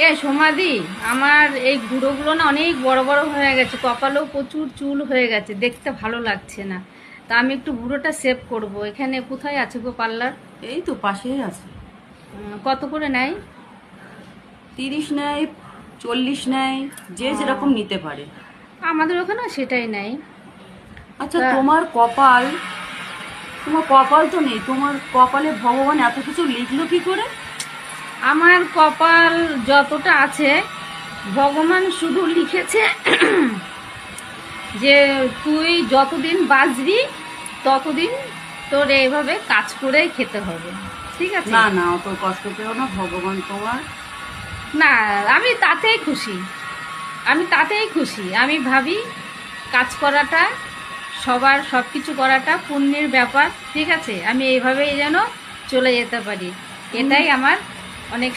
এ সমাধি, আমার এই গুঁড়োগুলো না অনেক বড় বড় হয়ে গেছে, কপালেও প্রচুর চুল হয়ে গেছে, দেখতে ভালো লাগছে না। তা আমি একটু গুঁড়োটা সেভ করব। এখানে কোথায় আছে গো পার্লার? এই তো পাশেই আছে। কত করে নেয়? 30 নেয়, 40 নেয়, যে যেরকম নিতে পারে। আমাদের ওখানে সেটাই নেয়। আচ্ছা, তা- তোমার কপাল তো নেই, তোমার কপালে ভগবান এত কিছু লিখলো কি করে? আমার কপাল যতটা আছে, ভগবান শুধু লিখেছে যে তুই যতদিন বাঁচবি ততদিন তোর এইভাবে কাজ করেই খেতে হবে, ঠিক আছে? না না, অত কষ্ট পেও না, ভগবান তোমার। না, আমি তাতেই খুশি, আমি তাতেই খুশি। আমি ভাবি কাজ করাটা, সবার সব কিছু করাটা পুণ্যের ব্যাপার, ঠিক আছে? আমি এইভাবেই যেন চলে যেতে পারি, এটাই আমার অনেক